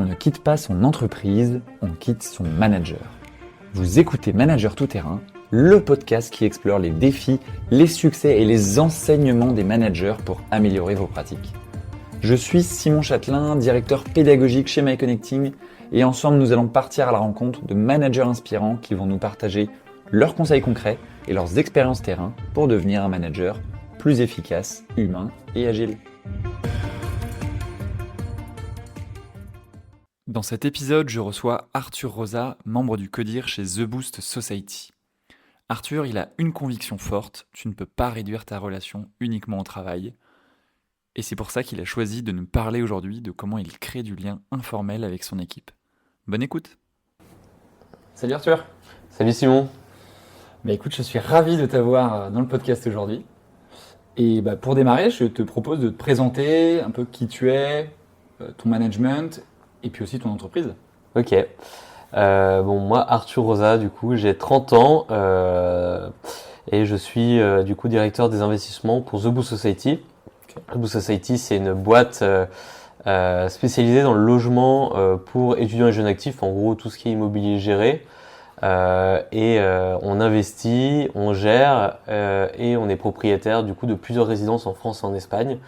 ne quitte pas son entreprise, on quitte son manager. Vous écoutez Manager Tout-Terrain, le podcast qui explore les défis, les succès et les enseignements des managers pour améliorer vos pratiques. Je suis Simon Châtelain, directeur pédagogique chez MyConnecting, et ensemble nous allons partir à la rencontre de managers inspirants qui vont nous partager leurs conseils concrets et leurs expériences terrain pour devenir un manager plus efficace, humain et agile. Dans cet épisode, je reçois Arthur Rosa, membre du CODIR chez The Boost Society. Arthur, il a une conviction forte, tu ne peux pas réduire ta relation uniquement au travail. Et c'est pour ça qu'il a choisi de nous parler aujourd'hui de comment il crée du lien informel avec son équipe. Bonne écoute. Salut Arthur. Salut Simon. Écoute, je suis ravi de t'avoir dans le podcast aujourd'hui. Et pour démarrer, je te propose de te présenter un peu qui tu es, ton management et puis aussi ton entreprise. Ok. Moi, Arthur Rosa, du coup, j'ai 30 ans et je suis du coup directeur des investissements pour The Boost Society. Okay. The Boost Society, c'est une boîte spécialisée dans le logement pour étudiants et jeunes actifs, en gros tout ce qui est immobilier géré. On investit, on gère et on est propriétaire du coup de plusieurs résidences en France et en Espagne.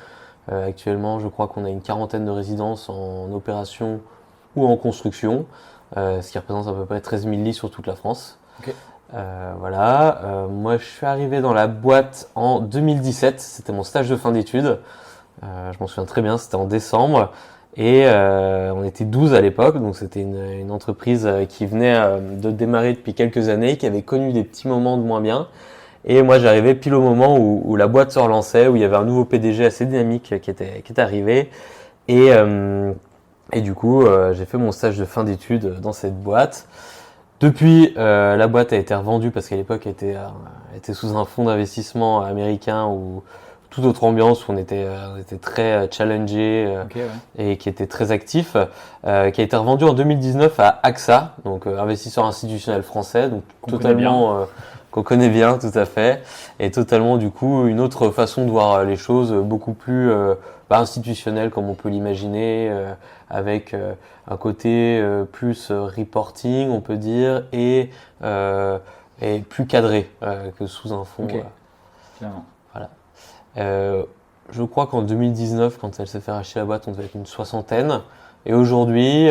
Actuellement, je crois qu'on a une 40aine de résidences en opération ou en construction, ce qui représente à peu près 13 000 lits sur toute la France. Okay. Moi, je suis arrivé dans la boîte en 2017. C'était mon stage de fin d'études. Je m'en souviens très bien, c'était en décembre. Et on était 12 à l'époque, donc c'était une entreprise qui venait de démarrer depuis quelques années, qui avait connu des petits moments de moins bien. Et moi, j'arrivais pile au moment où la boîte se relançait, où il y avait un nouveau PDG assez dynamique qui était arrivé. Et du coup, j'ai fait mon stage de fin d'études dans cette boîte. Depuis, la boîte a été revendue parce qu'à l'époque, elle était sous un fonds d'investissement américain ou toute autre ambiance où on était très challengé et qui était très actif, qui a été revendu en 2019 à AXA, donc investisseur institutionnel français, donc qu'on connaît bien, tout à fait, et totalement du coup une autre façon de voir les choses, beaucoup plus institutionnelle comme on peut l'imaginer, avec un côté plus reporting, on peut dire, et plus cadré que sous un fonds. Clairement. Voilà. Je crois qu'en 2019, quand elle s'est fait racheter la boîte, on devait être une 60aine. Et aujourd'hui,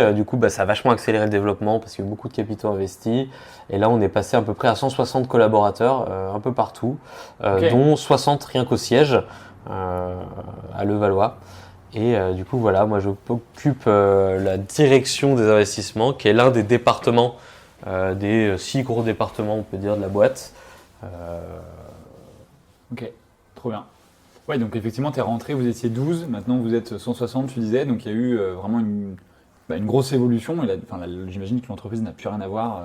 ça a vachement accéléré le développement parce qu'il y a eu beaucoup de capitaux investis. Et là, on est passé à peu près à 160 collaborateurs un peu partout, dont 60 rien qu'au siège à Levallois. Et moi, je m'occupe la direction des investissements, qui est l'un des départements, des 6 gros départements, on peut dire, de la boîte. Ok, trop bien. Ouais, donc effectivement, tu es rentré, vous étiez 12, maintenant vous êtes 160, tu disais, donc il y a eu vraiment une grosse évolution. J'imagine que l'entreprise n'a plus rien à voir.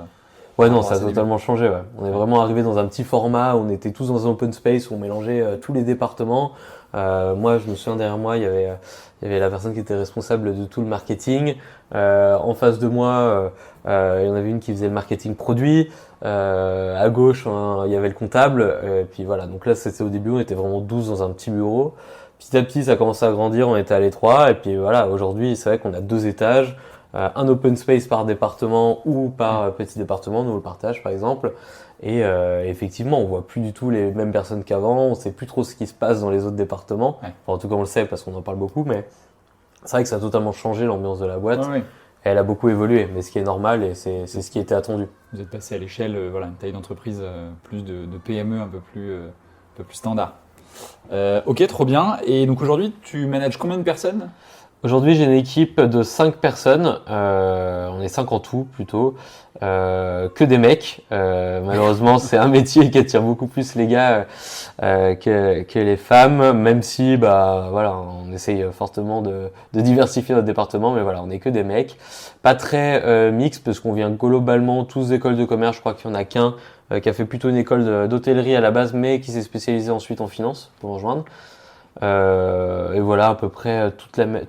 Ouais, non, ça a totalement changé. Ouais. On est vraiment arrivé dans un petit format où on était tous dans un open space, où on mélangeait tous les départements. Moi, je me souviens, derrière moi, il y avait la personne qui était responsable de tout le marketing. En face de moi, il y en avait une qui faisait le marketing produit. À gauche, il y avait le comptable. Et puis voilà, donc là, c'était au début, on était vraiment 12 dans un petit bureau. Petit à petit, ça a commencé à grandir, on était à l'étroit. Et puis voilà, aujourd'hui, c'est vrai qu'on a 2 étages. Un open space par département ou par petit département, nous on le partage par exemple. Et effectivement, on voit plus du tout les mêmes personnes qu'avant, on sait plus trop ce qui se passe dans les autres départements. Ouais. Enfin, en tout cas, on le sait parce qu'on en parle beaucoup, mais c'est vrai que ça a totalement changé l'ambiance de la boîte. Ouais. Et elle a beaucoup évolué, mais ce qui est normal et c'est ce qui était attendu. Vous êtes passé à l'échelle, une taille d'entreprise plus de PME un peu plus standard. Ok, trop bien. Et donc aujourd'hui, tu manages combien de personnes ? Aujourd'hui, j'ai une équipe de 5 personnes, on est 5 en tout plutôt, que des mecs. Malheureusement, c'est un métier qui attire beaucoup plus les gars que les femmes, même si on essaye fortement de diversifier notre département, mais voilà, on est que des mecs. Pas très mixte parce qu'on vient globalement tous d'écoles de commerce, je crois qu'il y en a qu'un qui a fait plutôt une école d'hôtellerie à la base, mais qui s'est spécialisé ensuite en finance pour rejoindre. Et voilà, à peu près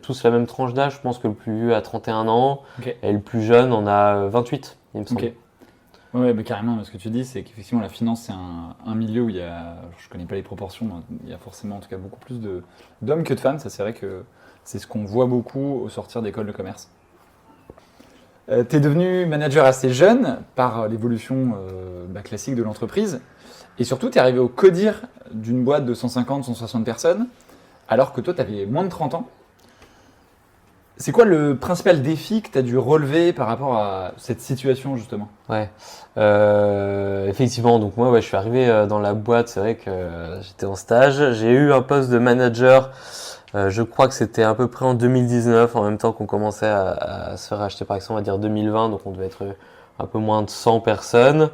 tous la même tranche d'âge. Je pense que le plus vieux a 31 ans et le plus jeune en a 28, il me semble. Ouais, mais carrément, ce que tu dis, c'est qu'effectivement la finance, c'est un milieu où il y a, je connais pas les proportions, il y a forcément en tout cas beaucoup plus d'hommes que de femmes. Ça, c'est vrai que c'est ce qu'on voit beaucoup au sortir d'école de commerce. Tu es devenu manager assez jeune par l'évolution classique de l'entreprise. Et surtout, tu es arrivé au codir d'une boîte de 150, 160 personnes, alors que toi, tu avais moins de 30 ans. C'est quoi le principal défi que tu as dû relever par rapport à cette situation, justement? Ouais, effectivement. Donc moi, je suis arrivé dans la boîte. C'est vrai que j'étais en stage. J'ai eu un poste de manager. Je crois que c'était à peu près en 2019, en même temps qu'on commençait à se faire acheter par exemple, on va dire 2020. Donc on devait être un peu moins de 100 personnes.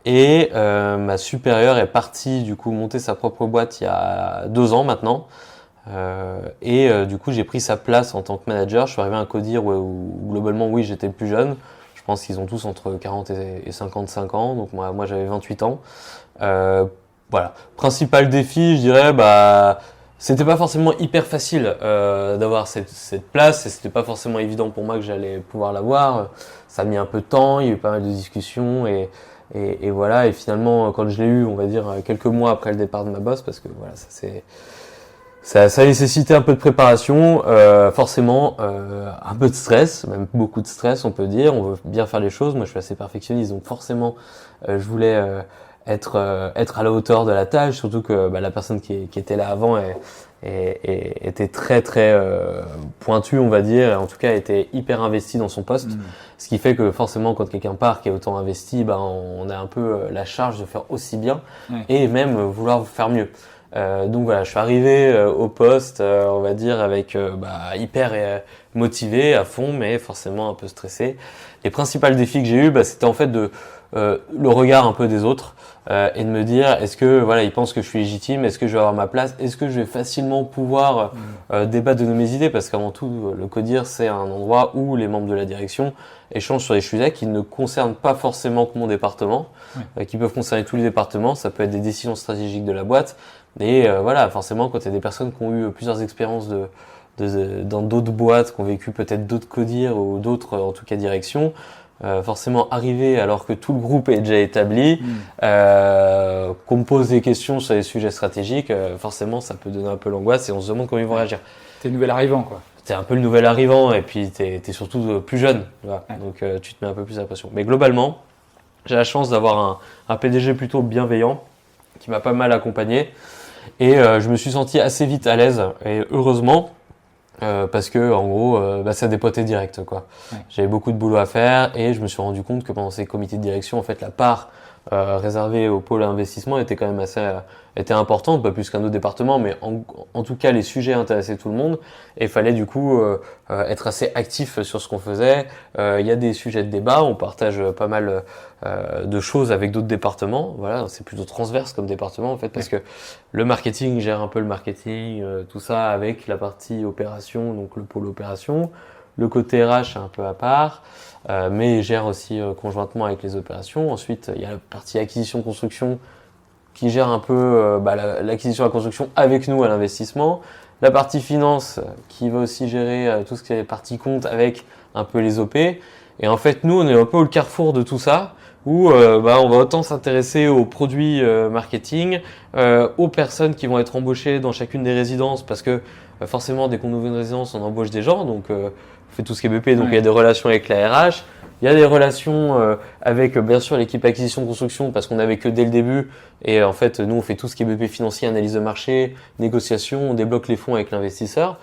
Et ma supérieure est partie du coup monter sa propre boîte il y a 2 ans maintenant. Du coup j'ai pris sa place en tant que manager. Je suis arrivé à un codir où globalement oui j'étais le plus jeune. Je pense qu'ils ont tous entre 40 et 55 ans. Donc moi j'avais 28 ans. Voilà. Principal défi, je dirais, c'était pas forcément hyper facile d'avoir cette place et c'était pas forcément évident pour moi que j'allais pouvoir l'avoir. Ça a mis un peu de temps, il y a eu pas mal de discussions et voilà. Et finalement, quand je l'ai eu, on va dire quelques mois après le départ de ma boss, parce que voilà, ça a nécessité un peu de préparation, forcément un peu de stress, même beaucoup de stress, on peut dire. On veut bien faire les choses. Moi, je suis assez perfectionniste, donc forcément, je voulais être à la hauteur de la tâche, surtout que la personne qui était là avant était très très pointue, on va dire, et en tout cas était hyper investie dans son poste, ce qui fait que forcément quand quelqu'un part qui est autant investi, on a un peu la charge de faire aussi bien et même vouloir faire mieux. Donc voilà, je suis arrivé au poste, on va dire avec hyper motivé à fond, mais forcément un peu stressé. Les principaux défis que j'ai eu, c'était en fait le regard un peu des autres et de me dire est-ce que ils pensent que je suis légitime, est-ce que je vais avoir ma place, est-ce que je vais facilement pouvoir débattre de mes idées, parce qu'avant tout le codir c'est un endroit où les membres de la direction échangent sur des sujets qui ne concernent pas forcément que mon département, qui peuvent concerner tous les départements. Ça peut être des décisions stratégiques de la boîte et forcément quand il y a des personnes qui ont eu plusieurs expériences dans d'autres boîtes, qui ont vécu peut-être d'autres codires ou d'autres en tout cas directions, forcément arriver alors que tout le groupe est déjà établi, qu'on me pose des questions sur les sujets stratégiques, forcément ça peut donner un peu l'angoisse et on se demande comment ils vont réagir. T'es nouvel arrivant quoi. T'es un peu le nouvel arrivant et puis t'es surtout plus jeune, donc tu te mets un peu plus la pression. Mais globalement, j'ai la chance d'avoir un PDG plutôt bienveillant qui m'a pas mal accompagné et je me suis senti assez vite à l'aise et heureusement. Parce que en gros ça dépotait direct quoi. J'avais beaucoup de boulot à faire et je me suis rendu compte que pendant ces comités de direction en fait la part réservée au pôle investissement était quand même était importante, pas plus qu'un autre département, mais en tout cas les sujets intéressaient tout le monde et il fallait du coup être assez actif sur ce qu'on faisait. Il y a des sujets de débat, on partage pas mal de choses avec d'autres départements. Voilà, c'est plutôt transverse comme département en fait, parce que le marketing gère un peu le marketing, tout ça avec la partie opération, donc le pôle opération. Le côté RH est un peu à part, mais il gère aussi conjointement avec les opérations. Ensuite, il y a la partie acquisition-construction qui gère un peu l'acquisition et la construction avec nous à l'investissement. La partie finance qui va aussi gérer tout ce qui est partie compte avec un peu les OP. Et en fait, nous, on est un peu au carrefour de tout ça, où on va autant s'intéresser aux produits marketing, aux personnes qui vont être embauchées dans chacune des résidences, parce que forcément, dès qu'on ouvre une résidence, on embauche des gens, donc on fait tout ce qui est BP, donc il y a des relations avec la RH, il y a des relations avec bien sûr l'équipe acquisition-construction, parce qu'on n'avait que dès le début, et en fait, nous, on fait tout ce qui est BP financier, analyse de marché, négociation, on débloque les fonds avec l'investisseur,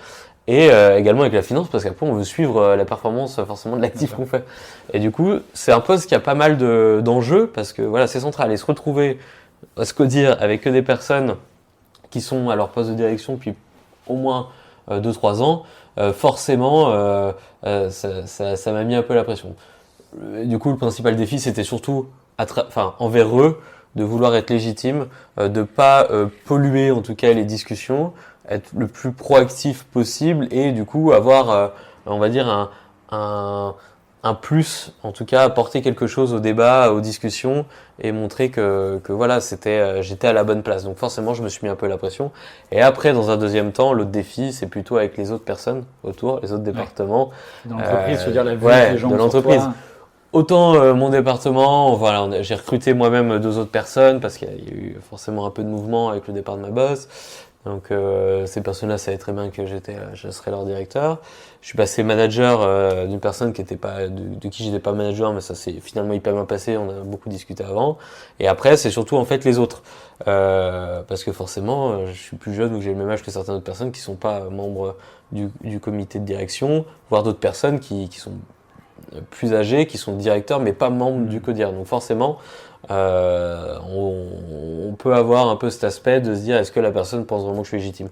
et également avec la finance, parce qu'après on veut suivre la performance forcément de l'actif qu'on fait. Et du coup, c'est un poste qui a pas mal d'enjeux, parce que voilà, c'est central, et se retrouver à se codir avec que des personnes qui sont à leur poste de direction depuis au moins 2-3 ans, forcément ça m'a mis un peu la pression. Du coup, le principal défi, c'était surtout envers eux, de vouloir être légitime, de pas polluer en tout cas les discussions, être le plus proactif possible et du coup avoir, on va dire, un plus, en tout cas apporter quelque chose au débat, aux discussions et montrer que voilà, j'étais à la bonne place. Donc forcément, je me suis mis un peu la pression. Et après, dans un deuxième temps, l'autre défi, c'est plutôt avec les autres personnes autour, les autres départements. Dans l'entreprise, je veux dire la vue des gens de l'entreprise. Autant mon département, j'ai recruté moi-même 2 autres personnes parce qu'il y a eu forcément un peu de mouvement avec le départ de ma boss. Donc ces personnes-là savaient très bien que je serais leur directeur. Je suis passé manager d'une personne qui était pas de qui j'étais pas manager, mais ça s'est finalement hyper bien passé. On a beaucoup discuté avant. Et après, c'est surtout en fait les autres, parce que forcément, je suis plus jeune ou j'ai le même âge que certaines autres personnes qui sont pas membres du comité de direction, voire d'autres personnes qui sont plus âgés, qui sont directeurs, mais pas membres du CODIR. Donc forcément, on peut avoir un peu cet aspect de se dire est-ce que la personne pense vraiment que je suis légitime.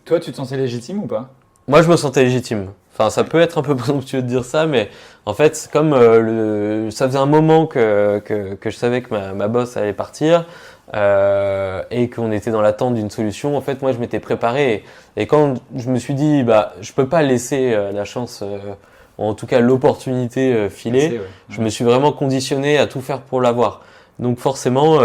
Toi, tu te sentais légitime ou pas? Moi, je me sentais légitime. Enfin, ça peut être un peu présomptueux de dire ça, mais en fait, comme ça faisait un moment que je savais que ma boss allait partir et qu'on était dans l'attente d'une solution, en fait, moi, je m'étais préparé. Et quand je me suis dit, bah, je peux pas laisser la chance, ou en tout cas l'opportunité filer, je me suis vraiment conditionné à tout faire pour l'avoir. Donc forcément,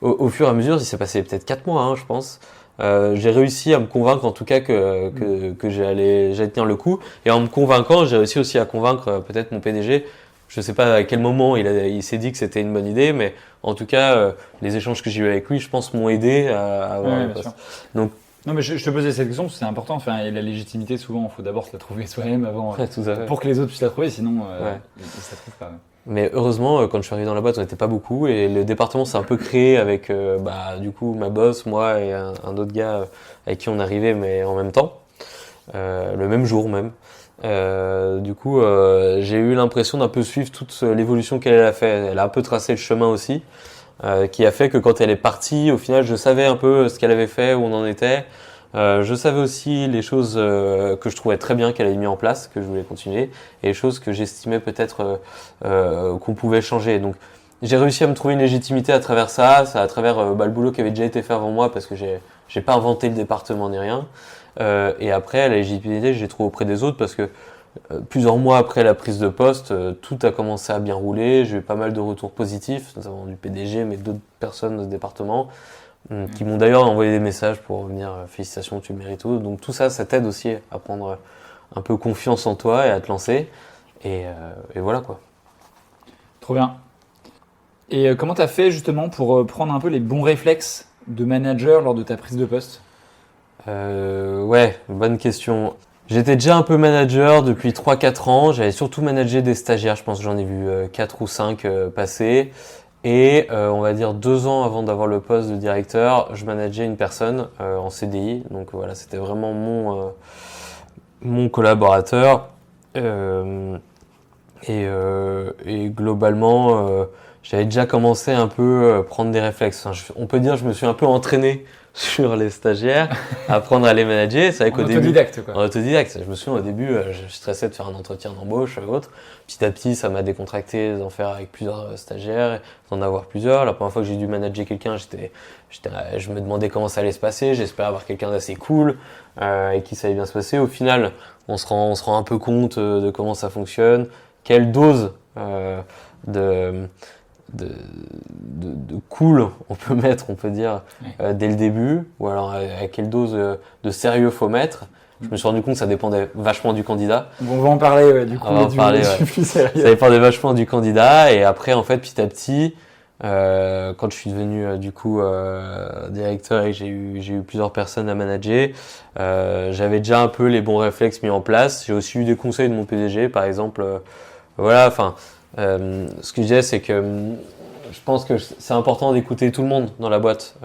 au fur et à mesure, il s'est passé peut-être 4 mois, hein, je pense. J'ai réussi à me convaincre en tout cas que j'allais tenir le coup, et en me convainquant j'ai réussi aussi à convaincre peut-être mon PDG. Je sais pas à quel moment il s'est dit que c'était une bonne idée, mais en tout cas les échanges que j'ai eu avec lui, je pense, m'ont aidé à avoir un poste. Donc non, mais je te posais cette question parce que c'est important. Enfin, et la légitimité, souvent, il faut d'abord se la trouver soi-même avant, tout à fait. pour que les autres puissent la trouver, sinon ils se la trouvent pas. Ouais. Mais heureusement, quand je suis arrivé dans la boîte, on n'était pas beaucoup, et le département s'est un peu créé avec du coup ma boss, moi et un autre gars avec qui on arrivait, mais en même temps, le même jour même. Du coup, j'ai eu l'impression d'un peu suivre toute l'évolution qu'elle a fait. Elle a un peu tracé le chemin aussi, qui a fait que quand elle est partie, au final, je savais un peu ce qu'elle avait fait, où on en était. Je savais aussi les choses que je trouvais très bien qu'elle avait mis en place, que je voulais continuer, et les choses que j'estimais peut-être qu'on pouvait changer. Donc j'ai réussi à me trouver une légitimité à travers ça, à travers le boulot qui avait déjà été fait avant moi, parce que j'ai pas inventé le département ni rien. Et après, la légitimité, je l'ai trouvée auprès des autres, parce que plusieurs mois après la prise de poste, tout a commencé à bien rouler. J'ai eu pas mal de retours positifs, notamment du PDG, mais d'autres personnes de ce département, qui m'ont d'ailleurs envoyé des messages pour venir félicitations, tu le mérites tout. Donc tout ça, ça t'aide aussi à prendre un peu confiance en toi et à te lancer. Et voilà quoi. Trop bien. Et comment tu as fait justement pour prendre un peu les bons réflexes de manager lors de ta prise de poste? Ouais, bonne question. J'étais déjà un peu manager depuis 3-4 ans. J'avais surtout managé des stagiaires. Je pense que j'en ai vu 4 ou 5 passer. Et on va dire 2 ans avant d'avoir le poste de directeur, je manageais une personne en CDI. Donc voilà, c'était vraiment mon collaborateur. Et globalement, j'avais déjà commencé un peu à prendre des réflexes. Enfin, on peut dire que je me suis un peu entraîné sur les stagiaires, apprendre à les manager. C'est vrai qu'au début, autodidacte, quoi. en autodidacte. Je me souviens au début, je stressais de faire un entretien d'embauche ou autre. Petit à petit, ça m'a décontracté d'en faire avec plusieurs stagiaires, d'en avoir plusieurs. La première fois que j'ai dû manager quelqu'un, je me demandais comment ça allait se passer. J'espérais avoir quelqu'un d'assez cool et qui ça allait bien se passer. Au final, on se rend un peu compte de comment ça fonctionne, quelle dose de cool on peut mettre, on peut dire, dès le début, ou alors à quelle dose de sérieux faut mettre. Je me suis rendu compte que ça dépendait vachement du candidat. On va en parler, du coup, du plus sérieux. Ça dépendait vachement du candidat, et après, en fait, petit à petit, quand je suis devenu directeur et que j'ai eu plusieurs personnes à manager, j'avais déjà un peu les bons réflexes mis en place. J'ai aussi eu des conseils de mon PDG, par exemple. Voilà, enfin, ce que je disais, c'est que je pense que c'est important d'écouter tout le monde dans la boîte,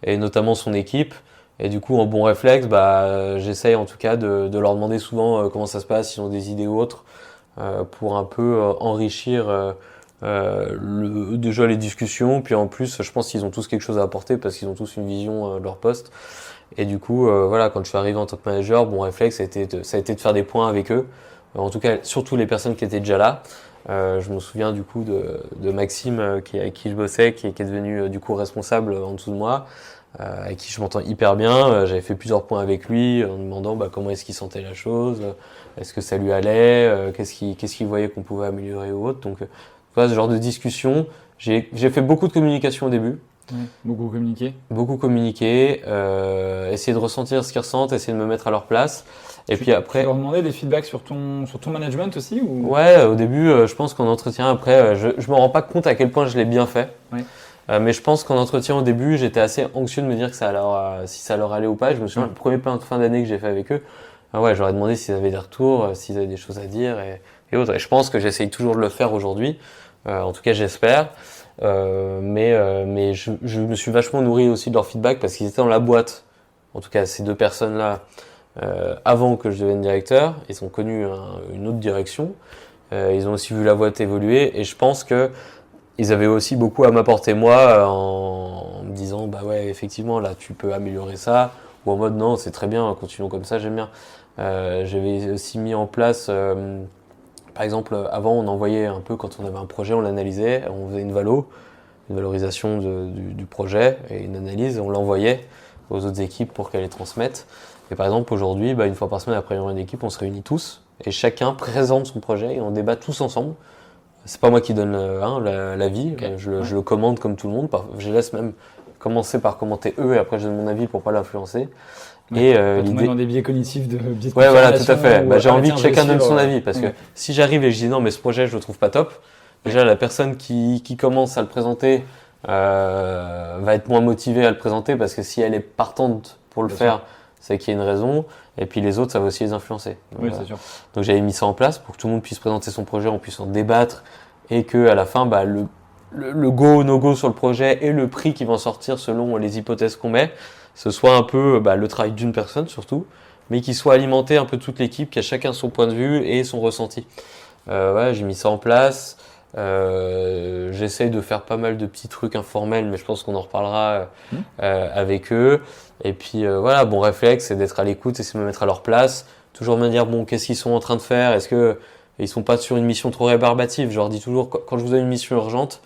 et notamment son équipe. Et du coup, en bon réflexe, j'essaye en tout cas de leur demander souvent comment ça se passe, s'ils ont des idées ou autres, pour un peu enrichir déjà les discussions. Puis en plus, je pense qu'ils ont tous quelque chose à apporter parce qu'ils ont tous une vision de leur poste. Et du coup, voilà, quand je suis arrivé en tant que manager, bon réflexe, ça a été de faire des points avec eux. En tout cas, surtout les personnes qui étaient déjà là. Je me souviens du coup de Maxime avec qui je bossais, qui est devenu du coup responsable en dessous de moi, avec qui je m'entends hyper bien. J'avais fait plusieurs points avec lui en demandant comment est-ce qu'il sentait la chose, est-ce que ça lui allait, qu'est-ce qu'il voyait qu'on pouvait améliorer ou autre. Donc voilà, ce genre de discussion. J'ai fait beaucoup de communication au début. Ouais, beaucoup communiqué. Beaucoup communiquer, essayer de ressentir ce qu'ils ressentent, essayer de me mettre à leur place. Et puis après, tu leur demandais des feedbacks sur ton management aussi ou... Ouais, au début, je pense qu'en entretien, après, je me rends pas compte à quel point je l'ai bien fait. Ouais. Mais je pense qu'en entretien au début, j'étais assez anxieux de me dire que si ça leur allait ou pas. Je me souviens, le premier plein de fin d'année que j'ai fait avec eux, ouais, j'aurais demandé s'ils avaient des retours, s'ils avaient des choses à dire et autres. Et je pense que j'essaye toujours de le faire aujourd'hui. En tout cas, j'espère. Mais je me suis vachement nourri aussi de leur feedback parce qu'ils étaient dans la boîte. En tout cas, ces deux personnes-là, avant que je devienne directeur, ils ont connu une autre direction. Ils ont aussi vu la boîte évoluer et je pense que ils avaient aussi beaucoup à m'apporter moi en me disant bah ouais effectivement là tu peux améliorer ça ou en mode non c'est très bien continuons comme ça j'aime bien. J'avais aussi mis en place par exemple avant on envoyait un peu quand on avait un projet on l'analysait on faisait une valorisation du projet et une analyse et on l'envoyait aux autres équipes pour qu'elles les transmettent. Et par exemple aujourd'hui une fois par semaine après une réunion d'équipe on se réunit tous et chacun présente son projet et on débat tous ensemble. C'est pas moi qui donne l'avis, Okay. je le commande comme tout le monde. Je laisse même commencer par commenter eux et après je donne mon avis pour pas l'influencer. Ouais, Et pas tomber l'idée, dans des biais cognitifs de biais de ouais voilà tout à fait. confirmation J'ai ou, envie tiens, que je vais chacun donne suivre, son avis parce que si j'arrive et je dis non mais ce projet je le trouve pas top, déjà la personne qui commence à le présenter va être moins motivée à le présenter parce que si elle est partante pour le Bien faire, sûr. c'est qu'il y a une raison. Et puis les autres ça va aussi les influencer. Donc, Oui, c'est sûr. donc j'avais mis ça en place pour que tout le monde puisse présenter son projet, on puisse en débattre et que à la fin le go no go sur le projet et le prix qui va en sortir selon les hypothèses qu'on met, ce soit un peu le travail d'une personne surtout, mais qui soit alimenté un peu toute l'équipe, qui a chacun son point de vue et son ressenti. Ouais, j'ai mis ça en place. J'essaye de faire pas mal de petits trucs informels, mais je pense qu'on en reparlera avec eux. Et puis voilà, bon réflexe, c'est d'être à l'écoute et c'est de me mettre à leur place. Toujours me dire bon, qu'est-ce qu'ils sont en train de faire? Est-ce que ils sont pas sur une mission trop rébarbative? Je leur dis toujours quand je vous donne une mission urgente,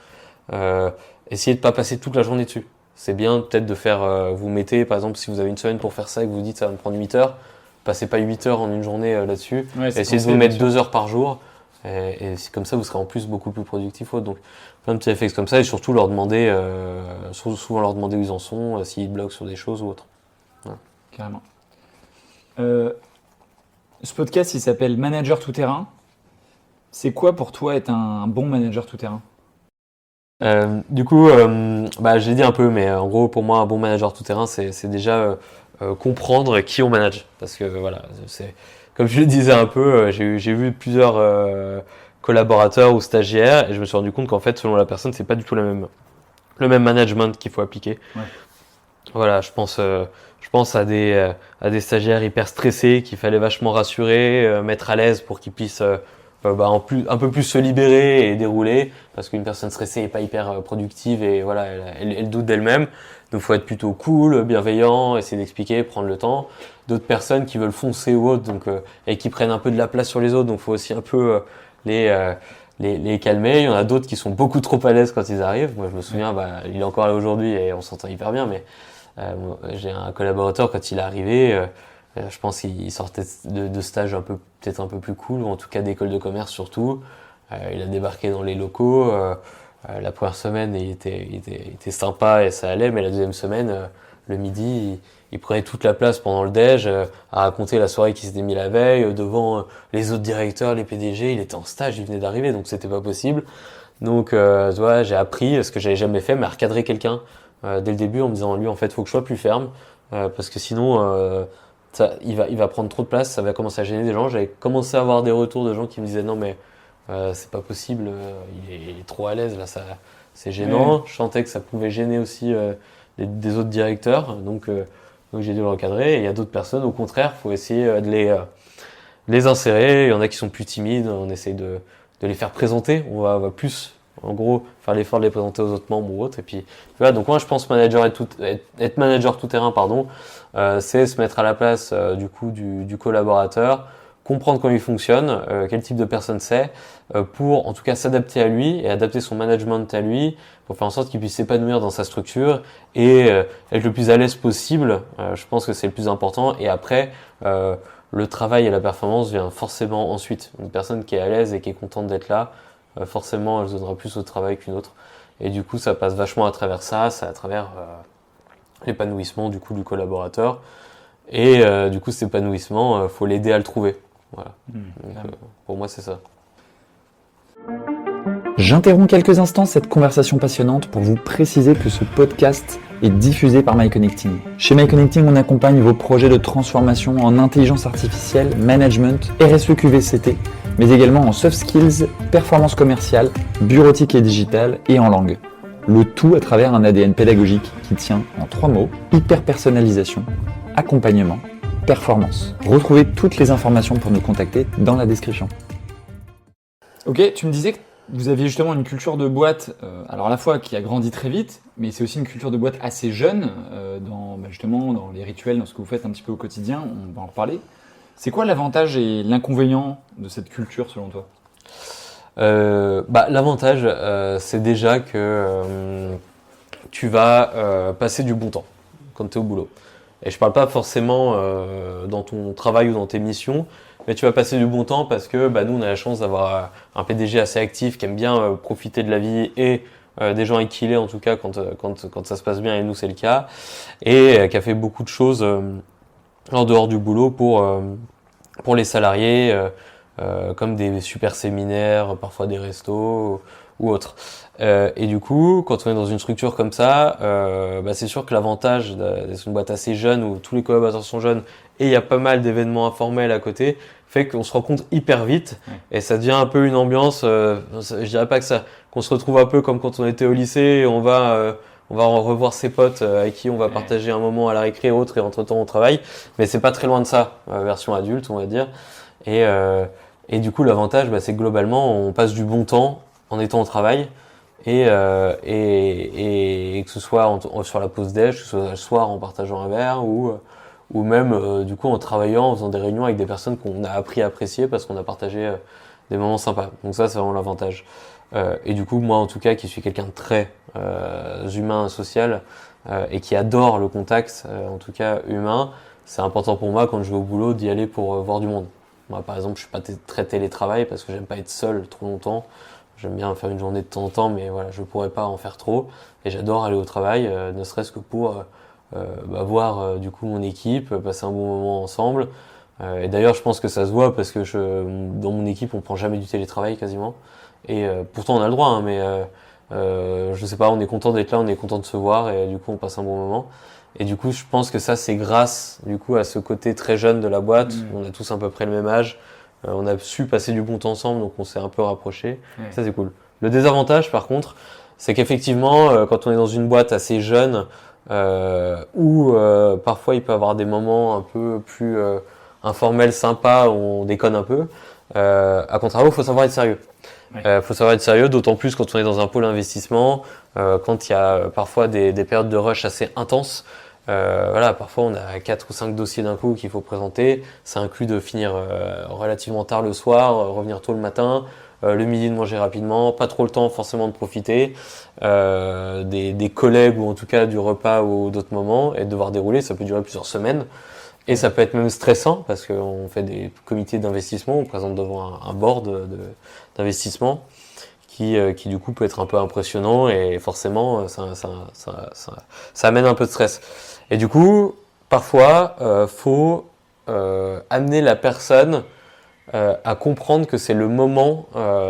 essayez de pas passer toute la journée dessus. C'est bien peut-être de faire, vous mettez par exemple si vous avez une semaine pour faire ça et que vous dites ça va me prendre 8 heures, passez pas 8 heures en une journée là-dessus. Ouais, Essayez de vous mettre 2 heures par jour. Et comme ça, vous serez en plus beaucoup plus productif. Donc, plein de petits réflexes comme ça et surtout leur demander, souvent leur demander où ils en sont, s'ils bloquent sur des choses ou autre. Voilà. Carrément. Ce podcast, il s'appelle Manager tout-terrain. C'est quoi pour toi être un bon manager tout-terrain? Du coup, j'ai dit un peu, mais en gros, pour moi, un bon manager tout-terrain, c'est déjà comprendre qui on manage. Parce que voilà, comme je le disais un peu, j'ai vu plusieurs collaborateurs ou stagiaires et je me suis rendu compte qu'en fait, selon la personne, c'est pas du tout le même management qu'il faut appliquer. Ouais. Voilà, je pense à des stagiaires hyper stressés qu'il fallait vachement rassurer, mettre à l'aise pour qu'ils puissent un peu plus se libérer et dérouler, parce qu'une personne stressée est pas hyper productive et voilà, elle doute d'elle-même. Donc faut être plutôt cool, bienveillant, essayer d'expliquer, prendre le temps. D'autres personnes qui veulent foncer ou autre, donc et qui prennent un peu de la place sur les autres, donc faut aussi un peu les calmer. Il y en a d'autres qui sont beaucoup trop à l'aise quand ils arrivent. Moi je me souviens, il est encore là aujourd'hui et on s'entend hyper bien, mais j'ai un collaborateur quand il est arrivé. Je pense qu'il sortait de stage peut-être un peu plus cool, ou en tout cas d'école de commerce surtout. Il a débarqué dans les locaux. La première semaine, il était sympa et ça allait, mais la deuxième semaine, le midi, il prenait toute la place pendant le déj, à raconter la soirée qui s'était mise la veille, devant les autres directeurs, les PDG. Il était en stage, il venait d'arriver, donc c'était pas possible. Donc, tu vois, j'ai appris ce que j'avais jamais fait, mais à recadrer quelqu'un dès le début en me disant, lui, en fait, faut que je sois plus ferme, parce que sinon, il va prendre trop de place, ça va commencer à gêner des gens. J'avais commencé à avoir des retours de gens qui me disaient non mais c'est pas possible, il est trop à l'aise là, c'est gênant. Ouais. Je sentais que ça pouvait gêner aussi des autres directeurs, donc j'ai dû le recadrer. Et il y a d'autres personnes, au contraire, faut essayer de les insérer. Il y en a qui sont plus timides, on essaye de les faire présenter. On va plus, en gros, faire l'effort de les présenter aux autres membres ou autres. Et puis voilà, donc moi je pense être manager tout terrain, pardon. C'est se mettre à la place du collaborateur, comprendre comment il fonctionne, quel type de personne c'est, pour en tout cas s'adapter à lui et adapter son management à lui, pour faire en sorte qu'il puisse s'épanouir dans sa structure et être le plus à l'aise possible. Je pense que c'est le plus important. Et après, le travail et la performance vient forcément ensuite. Une personne qui est à l'aise et qui est contente d'être là, forcément elle se donnera plus au travail qu'une autre. Et du coup, ça passe vachement à travers ça, c'est à travers l'épanouissement du coup du collaborateur. Et du coup, cet épanouissement, faut l'aider à le trouver. Voilà. Donc, pour moi, c'est ça. J'interromps quelques instants cette conversation passionnante pour vous préciser que ce podcast est diffusé par MyConnecting. Chez MyConnecting, on accompagne vos projets de transformation en intelligence artificielle, management, RSE QVCT, mais également en soft skills, performance commerciale, bureautique et digitale et en langue. Le tout à travers un ADN pédagogique qui tient en 3 mots, hyper-personnalisation, accompagnement, performance. Retrouvez toutes les informations pour nous contacter dans la description. Ok, tu me disais que vous aviez justement une culture de boîte, alors à la fois qui a grandi très vite, mais c'est aussi une culture de boîte assez jeune, justement dans les rituels, dans ce que vous faites un petit peu au quotidien, on va en reparler. C'est quoi l'avantage et l'inconvénient de cette culture selon toi ? L'avantage, c'est déjà que tu vas passer du bon temps quand tu es au boulot. Et je parle pas forcément dans ton travail ou dans tes missions, mais tu vas passer du bon temps parce que nous, on a la chance d'avoir un PDG assez actif qui aime bien profiter de la vie et des gens avec qui il est, en tout cas quand ça se passe bien, et nous c'est le cas, et qui a fait beaucoup de choses en dehors du boulot pour les salariés, comme des super séminaires, parfois des restos ou autres. Et du coup, quand on est dans une structure comme ça, c'est sûr que l'avantage d'être une boîte assez jeune où tous les collaborateurs sont jeunes et il y a pas mal d'événements informels à côté, fait qu'on se rencontre hyper vite et ça devient un peu une ambiance. Je dirais pas qu'on se retrouve un peu comme quand on était au lycée et on va revoir ses potes avec qui on va partager un moment à la récré et autres et entre-temps on travaille, mais c'est pas très loin de ça, version adulte on va dire. Et du coup l'avantage c'est que globalement on passe du bon temps en étant au travail et que ce soit sur la pause déj, que ce soit le soir en partageant un verre ou même du coup en travaillant, en faisant des réunions avec des personnes qu'on a appris à apprécier parce qu'on a partagé des moments sympas. Donc ça c'est vraiment l'avantage. Et du coup moi en tout cas qui suis quelqu'un de très humain, social et qui adore le contact, en tout cas humain, c'est important pour moi quand je vais au boulot d'y aller pour voir du monde. Moi par exemple je suis pas très télétravail parce que j'aime pas être seul trop longtemps. J'aime bien faire une journée de temps en temps, mais voilà, je pourrais pas en faire trop. Et j'adore aller au travail, ne serait-ce que pour voir du coup mon équipe, passer un bon moment ensemble. Et d'ailleurs, je pense que ça se voit parce que dans mon équipe, on prend jamais du télétravail quasiment. Et pourtant, on a le droit, hein, mais je sais pas, on est content d'être là, on est content de se voir, et du coup, on passe un bon moment. Et du coup, je pense que ça, c'est grâce du coup à ce côté très jeune de la boîte. On a tous à peu près le même âge. On a su passer du bon temps ensemble, donc on s'est un peu rapprochés. Ça, c'est cool. Le désavantage, par contre, c'est qu'effectivement, quand on est dans une boîte assez jeune, où parfois il peut y avoir des moments un peu plus informels, sympas, où on déconne un peu, à contrario, il faut savoir être sérieux. Faut savoir être sérieux, d'autant plus quand on est dans un pôle investissement, quand il y a parfois des périodes de rush assez intenses. Parfois on a 4 ou 5 dossiers d'un coup qu'il faut présenter. Ça inclut de finir relativement tard le soir, revenir tôt le matin, le midi de manger rapidement, pas trop le temps forcément de profiter, des collègues ou en tout cas du repas ou d'autres moments, et devoir dérouler, ça peut durer plusieurs semaines. Et ça peut être même stressant parce qu'on fait des comités d'investissement, on présente devant un board d'investissement qui du coup peut être un peu impressionnant et forcément ça amène un peu de stress. Et du coup, parfois, faut amener la personne à comprendre que c'est le moment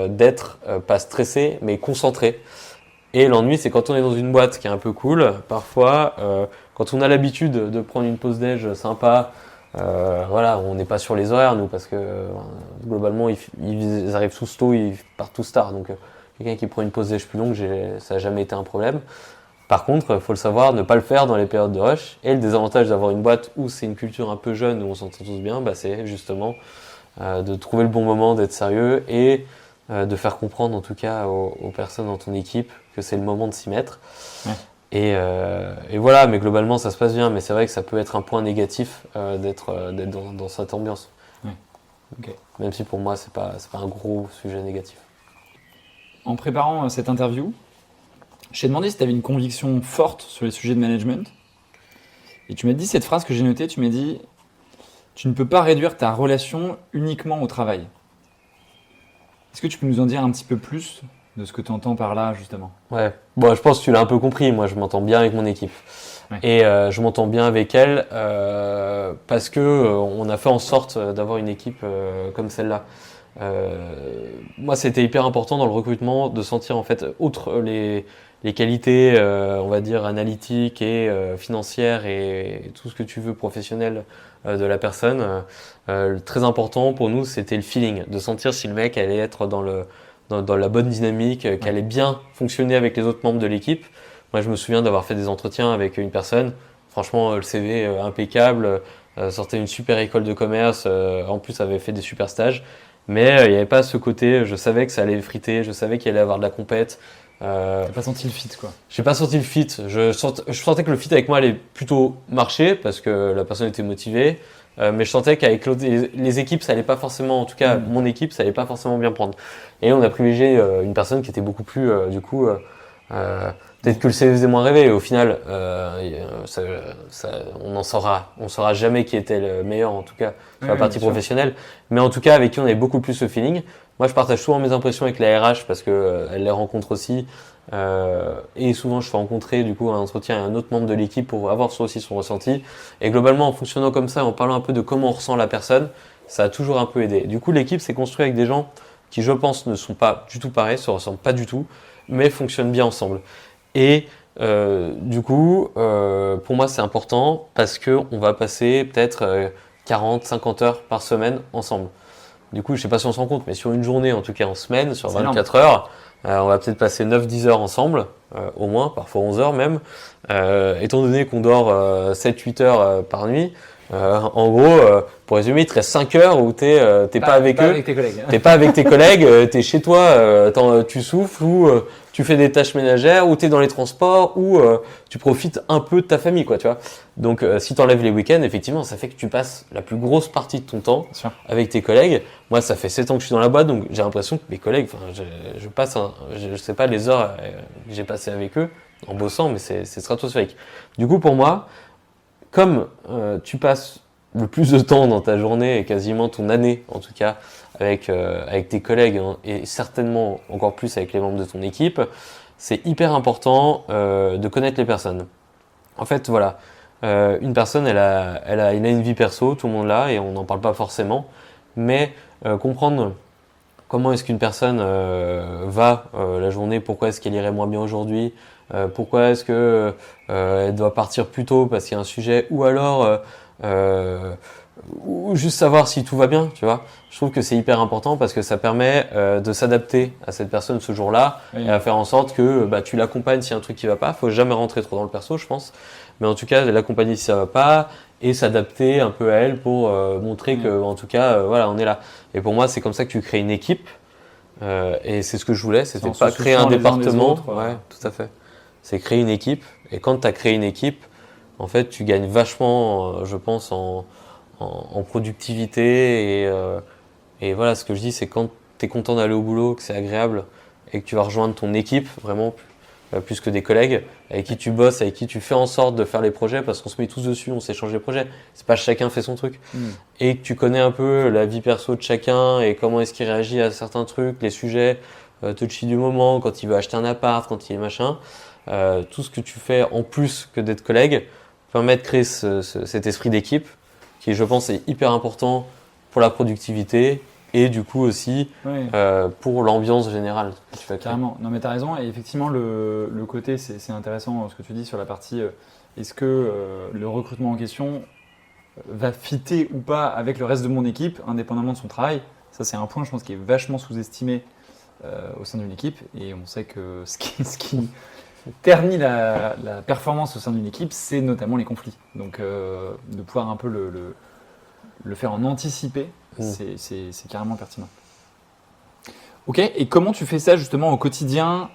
d'être pas stressé mais concentré. Et l'ennui, c'est quand on est dans une boîte qui est un peu cool, parfois, quand on a l'habitude de prendre une pause déj sympa, on n'est pas sur les horaires, nous, parce que globalement, ils arrivent tous tôt, ils partent tous tard. Donc, quelqu'un qui prend une pause déj plus longue, ça n'a jamais été un problème. Par contre, il faut le savoir, ne pas le faire dans les périodes de rush. Et le désavantage d'avoir une boîte où c'est une culture un peu jeune, où on s'entend tous bien, c'est justement de trouver le bon moment, d'être sérieux et de faire comprendre en tout cas aux personnes dans ton équipe que c'est le moment de s'y mettre. Ouais. Et voilà, mais globalement ça se passe bien, mais c'est vrai que ça peut être un point négatif d'être dans cette ambiance. Ouais. Okay. Même si pour moi c'est pas un gros sujet négatif. En préparant cette interview, je t'ai demandé si tu avais une conviction forte sur les sujets de management. Et tu m'as dit cette phrase que j'ai notée, tu m'as dit « Tu ne peux pas réduire ta relation uniquement au travail ». Est-ce que tu peux nous en dire un petit peu plus de ce que tu entends par là, justement ? Ouais, bon, je pense que tu l'as un peu compris. Moi, je m'entends bien avec mon équipe. Ouais. Et je m'entends bien avec elle parce que on a fait en sorte d'avoir une équipe comme celle-là. Moi, c'était hyper important dans le recrutement de sentir en fait, outre les qualités, on va dire analytiques et financières et tout ce que tu veux professionnel de la personne. Très important pour nous, c'était le feeling, de sentir si le mec allait être dans la bonne dynamique, qu'elle allait bien fonctionner avec les autres membres de l'équipe. Moi, je me souviens d'avoir fait des entretiens avec une personne. Franchement, le CV impeccable, sortait d'une super école de commerce, en plus avait fait des super stages. Mais il n'y avait pas ce côté, je savais que ça allait friter, je savais qu'il allait avoir de la compète. T'as pas senti le fit, quoi. J'ai pas senti le fit. Je sentais que le fit avec moi allait plutôt marcher parce que la personne était motivée. Mais je sentais qu'avec les équipes, ça allait pas forcément, en tout cas mon équipe, ça allait pas forcément bien prendre. Et on a privilégié une personne qui était beaucoup plus, peut-être que le CV faisait moins rêver. Et au final, on saura jamais qui était le meilleur, en tout cas sur la partie professionnelle. Mais en tout cas, avec qui on avait beaucoup plus ce feeling. Moi, je partage souvent mes impressions avec la RH parce que elle les rencontre aussi. Et souvent, je fais rencontrer du coup un entretien à un autre membre de l'équipe pour avoir aussi son ressenti. Et globalement, en fonctionnant comme ça, en parlant un peu de comment on ressent la personne, ça a toujours un peu aidé. Du coup, l'équipe s'est construite avec des gens qui, je pense, ne sont pas du tout pareils, se ressemblent pas du tout, mais fonctionnent bien ensemble. Et du coup, pour moi, c'est important parce que on va passer peut-être 40, 50 heures par semaine ensemble. Du coup, je sais pas si on se rend compte, mais sur une journée, en tout cas en semaine, sur 24 heures, on va peut-être passer 9-10 heures ensemble, au moins, parfois 11 heures même. Étant donné qu'on dort 7-8 heures par nuit, en gros, pour résumer, il te reste 5 heures où t'es pas avec eux, avec tes collègues. t'es pas avec tes collègues, t'es chez toi, tu souffles ou tu fais des tâches ménagères ou t'es dans les transports ou tu profites un peu de ta famille, quoi, tu vois. Donc, si t'enlèves les week-ends, effectivement, ça fait que tu passes la plus grosse partie de ton temps avec tes collègues. Moi, ça fait 7 ans que je suis dans la boîte, donc j'ai l'impression que mes collègues, je passe, je sais pas les heures que j'ai passées avec eux en bossant, mais c'est stratosphérique. Du coup, pour moi, comme tu passes le plus de temps dans ta journée et quasiment ton année, en tout cas, avec tes collègues hein, et certainement encore plus avec les membres de ton équipe, c'est hyper important de connaître les personnes. En fait, voilà, une personne, elle a une vie perso, tout le monde l'a, et on n'en parle pas forcément, mais comprendre comment est-ce qu'une personne va la journée, pourquoi est-ce qu'elle irait moins bien aujourd'hui, pourquoi est-ce que elle doit partir plus tôt parce qu'il y a un sujet, ou alors ou juste savoir si tout va bien, tu vois. Je trouve que c'est hyper important parce que ça permet de s'adapter à cette personne ce jour-là et à faire en sorte que tu l'accompagnes s'il y a un truc qui va pas. Faut jamais rentrer trop dans le perso, je pense, mais en tout cas l'accompagner si ça va pas et s'adapter un peu à elle pour montrer que en tout cas voilà, on est là. Et pour moi, c'est comme ça que tu crées une équipe et c'est ce que je voulais, c'était pas créer un département, ouais, tout à fait. C'est créer une équipe, et quand tu as créé une équipe, en fait, tu gagnes vachement, je pense, en productivité et voilà, ce que je dis, c'est quand tu es content d'aller au boulot, que c'est agréable et que tu vas rejoindre ton équipe, vraiment, plus que des collègues, avec qui tu bosses, avec qui tu fais en sorte de faire les projets, parce qu'on se met tous dessus, on s'échange les projets, c'est pas chacun fait son truc, et que tu connais un peu la vie perso de chacun et comment est-ce qu'il réagit à certains trucs, les sujets touchy du moment, quand il veut acheter un appart, quand il est machin. Tout ce que tu fais en plus que d'être collègue permet de créer cet esprit d'équipe qui, je pense, est hyper important pour la productivité et du coup aussi pour l'ambiance générale que tu vas créer. Carrément, non mais tu as raison, et effectivement le côté, c'est intéressant ce que tu dis sur la partie est-ce que le recrutement en question va fitter ou pas avec le reste de mon équipe indépendamment de son travail. Ça, c'est un point, je pense, qui est vachement sous-estimé au sein d'une équipe, et on sait que ce qui ternit la performance au sein d'une équipe, c'est notamment les conflits. Donc de pouvoir un peu le faire en anticipé, c'est carrément pertinent. Ok, et comment tu fais ça justement au quotidien,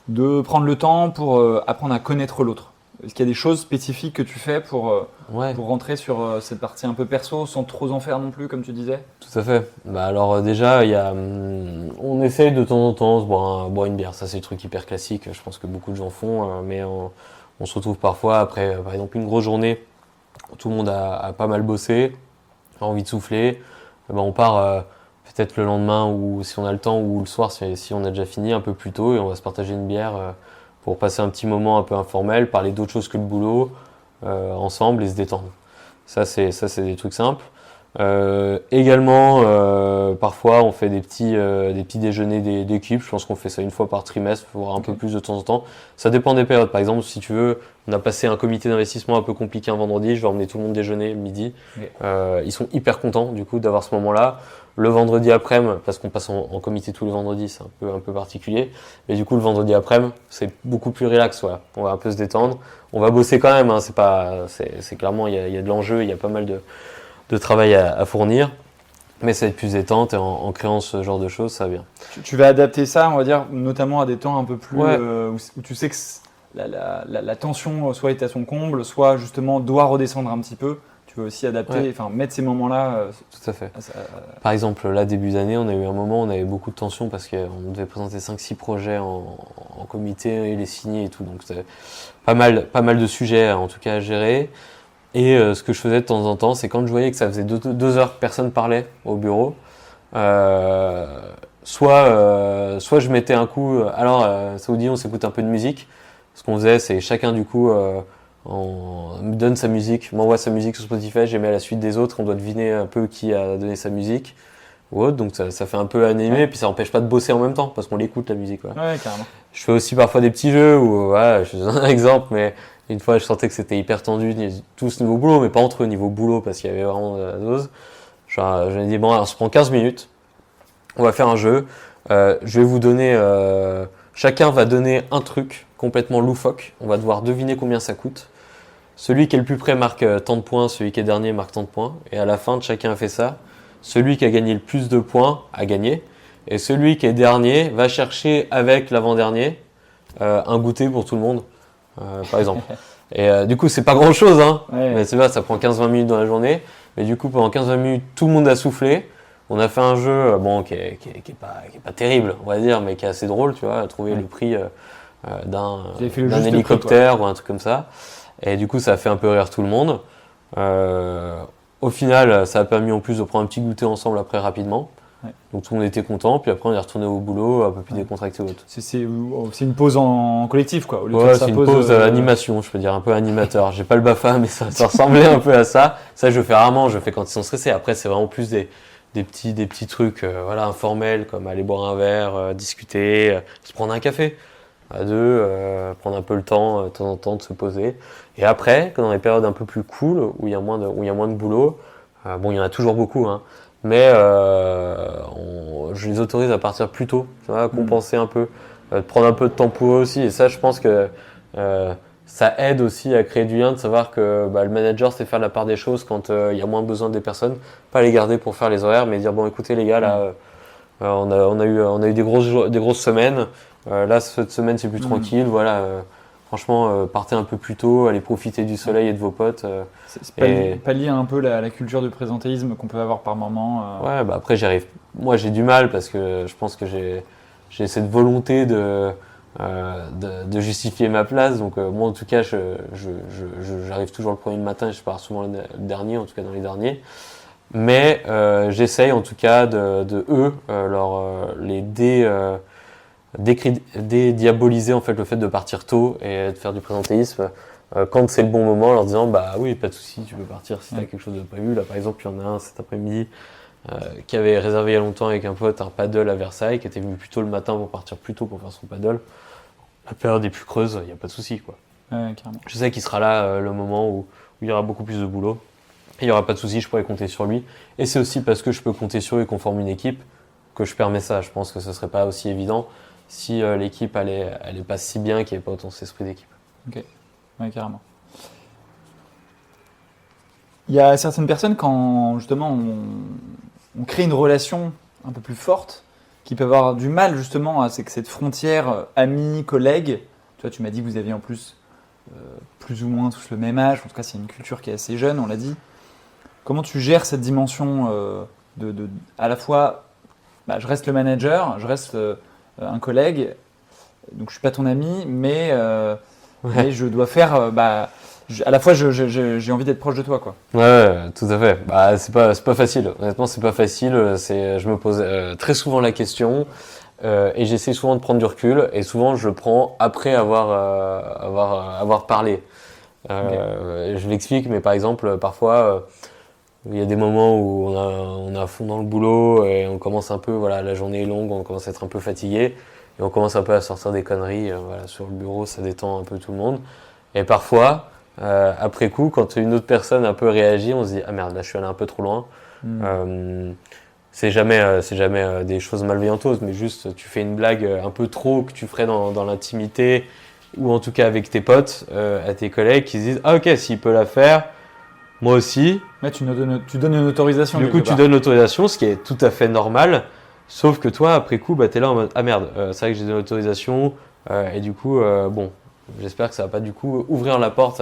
de prendre le temps pour apprendre à connaître l'autre? Est-ce qu'il y a des choses spécifiques que tu fais pour rentrer sur cette partie un peu perso sans trop en faire non plus, comme tu disais? Tout à fait. Alors déjà, on essaye de temps en temps de se boire une bière. Ça, c'est le truc hyper classique. Je pense que beaucoup de gens font, mais on se retrouve parfois après, par exemple, une grosse journée où tout le monde a pas mal bossé, a envie de souffler. On part peut-être le lendemain ou si on a le temps, ou le soir si on a déjà fini un peu plus tôt, et on va se partager une bière pour passer un petit moment un peu informel, parler d'autre chose que le boulot ensemble et se détendre. Ça c'est des trucs simples. Également, parfois, on fait des petits déjeuners d'équipe. Je pense qu'on fait ça une fois par trimestre, voire un peu plus de temps en temps. Ça dépend des périodes. Par exemple, si tu veux, on a passé un comité d'investissement un peu compliqué un vendredi. Je vais emmener tout le monde déjeuner midi. Ils sont hyper contents du coup d'avoir ce moment-là. Le vendredi après-midi, parce qu'on passe en comité tous les vendredis, c'est un peu particulier. Mais du coup, le vendredi après-midi, c'est beaucoup plus relax. Voilà. On va un peu se détendre. On va bosser quand même. Hein. C'est clairement, il y a de l'enjeu, il y a pas mal de travail à fournir. Mais ça va être plus détente et en créant ce genre de choses, ça va bien. Tu vas adapter ça, on va dire, notamment à des temps un peu plus Ouais. où tu sais que la tension soit est à son comble, soit justement doit redescendre un petit peu. Tu vas aussi adapter, enfin mettre ces moments-là. Tout à fait. Par exemple, là, début d'année, on a eu un moment où on avait beaucoup de tension parce qu'on devait présenter 5-6 projets en comité et les signer et tout. Donc, c'était pas mal de sujets, en tout cas, à gérer. Et ce que je faisais de temps en temps, c'est quand je voyais que ça faisait 2 heures que personne parlait au bureau, soit je mettais un coup, alors Saoudi, on s'écoute un peu de musique. Ce qu'on faisait, c'est chacun du coup me donne sa musique, m'envoie sa musique sur Spotify, j'ai mis à la suite des autres, on doit deviner un peu qui a donné sa musique ou autre, donc ça fait un peu animé, puis ça n'empêche pas de bosser en même temps, parce qu'on l'écoute la musique. Ouais, carrément. Je fais aussi parfois des petits jeux, où voilà, je donne un exemple, mais une fois je sentais que c'était hyper tendu, tous niveau boulot, mais pas entre eux niveau boulot, parce qu'il y avait vraiment de la dose. Genre, je me dis, bon, alors, on se prend 15 minutes, on va faire un jeu, je vais vous donner, chacun va donner un truc complètement loufoque, on va devoir deviner combien ça coûte. Celui qui est le plus près marque tant de points, celui qui est dernier marque tant de points, et à la fin, chacun a fait ça. Celui qui a gagné le plus de points a gagné, et celui qui est dernier va chercher avec l'avant-dernier un goûter pour tout le monde, par exemple. Et du coup, c'est pas grand-chose, hein, mais c'est vrai, ça prend 15-20 minutes dans la journée, mais du coup, pendant 15-20 minutes, tout le monde a soufflé. On a fait un jeu qui est pas terrible, on va dire, mais qui est assez drôle, tu vois, à trouver le prix d'un hélicoptère ou un truc comme ça. Et du coup, ça a fait un peu rire tout le monde. Au final, ça a permis en plus de prendre un petit goûter ensemble après rapidement. Ouais. Donc tout le monde était content, puis après on est retourné au boulot un peu plus décontracté ou autre. C'est une pause en collectif, quoi. Au lieu ouais, c'est une pause animation, je peux dire, un peu animateur. J'ai pas le BAFA, mais ça ressemblait un peu à ça. Ça, je fais rarement, je fais quand ils sont stressés. Après, c'est vraiment plus des petits trucs voilà, informels, comme aller boire un verre, discuter, se prendre un café à deux, prendre un peu le temps, de temps en temps, de se poser. Et après, dans les périodes un peu plus cool, où il y a moins de boulot, bon, il y en a toujours beaucoup, hein, mais je les autorise à partir plus tôt, tu vois, à compenser un peu, prendre un peu de temps pour eux aussi. Et ça, je pense que ça aide aussi à créer du lien, de savoir que le manager sait faire la part des choses quand il y a moins besoin des personnes, pas les garder pour faire les horaires, mais dire bon, écoutez les gars, là, on a eu des grosses semaines. Là, cette semaine, c'est plus tranquille. Voilà, franchement, partez un peu plus tôt, allez profiter du soleil et de vos potes. C'est pallier un peu la culture de présentéisme qu'on peut avoir par moment. Ouais, après, j'arrive. Moi, j'ai du mal parce que je pense que j'ai cette volonté de justifier ma place. Donc, moi, en tout cas, j'arrive toujours le premier le matin et je pars souvent le dernier, en tout cas dans les derniers. Mais j'essaye, en tout cas, de eux, les dédiaboliser en fait le fait de partir tôt et de faire du présentéisme quand c'est le bon moment, en leur disant bah oui, pas de souci, tu peux partir si t'as quelque chose de prévu. Là par exemple, il y en a un cet après-midi qui avait réservé il y a longtemps avec un pote un paddle à Versailles, qui était venu plus tôt le matin pour partir plus tôt pour faire son paddle. La période est plus creuse, il n'y a pas de souci, quoi. Ouais, carrément. Je sais qu'il sera là le moment où il y aura beaucoup plus de boulot. Il n'y aura pas de souci, je pourrais compter sur lui. Et c'est aussi parce que je peux compter sur lui et qu'on forme une équipe que je permets ça. Je pense que ce serait pas aussi évident si l'équipe allait pas si bien qu'il n'y ait pas autant cet esprit d'équipe. Ok, ouais, carrément. Il y a certaines personnes, quand justement on crée une relation un peu plus forte, qui peuvent avoir du mal justement à cette frontière amis, collègues. Tu vois, tu m'as dit que vous aviez en plus plus ou moins tous le même âge. En tout cas, c'est une culture qui est assez jeune, on l'a dit. Comment tu gères cette dimension à la fois, je reste le manager, je reste un collègue, donc je suis pas ton ami, mais je dois faire, à la fois j'ai envie d'être proche de toi, quoi. Ouais, tout à fait. C'est pas facile. Honnêtement, c'est pas facile. Je me pose très souvent la question et j'essaie souvent de prendre du recul. Et souvent, je le prends après avoir parlé. Okay. Je l'explique, mais par exemple, parfois, Il y a des moments où on est à fond dans le boulot et on commence un peu, voilà, la journée est longue, on commence à être un peu fatigué et on commence un peu à sortir des conneries. Voilà, sur le bureau, ça détend un peu tout le monde. Et parfois, après coup, quand une autre personne un peu réagit, on se dit ah merde, là je suis allé un peu trop loin. C'est jamais des choses malveillantoses, mais juste tu fais une blague un peu trop que tu ferais dans l'intimité ou en tout cas avec tes potes, à tes collègues qui se disent ah ok, s'il peut la faire, moi aussi. Là, tu donnes une autorisation. Du coup, tu donnes l'autorisation, ce qui est tout à fait normal. Sauf que toi, après coup, bah, t'es là en mode ah merde, c'est vrai que j'ai donné l'autorisation et du coup, bon, j'espère que ça va pas du coup ouvrir la porte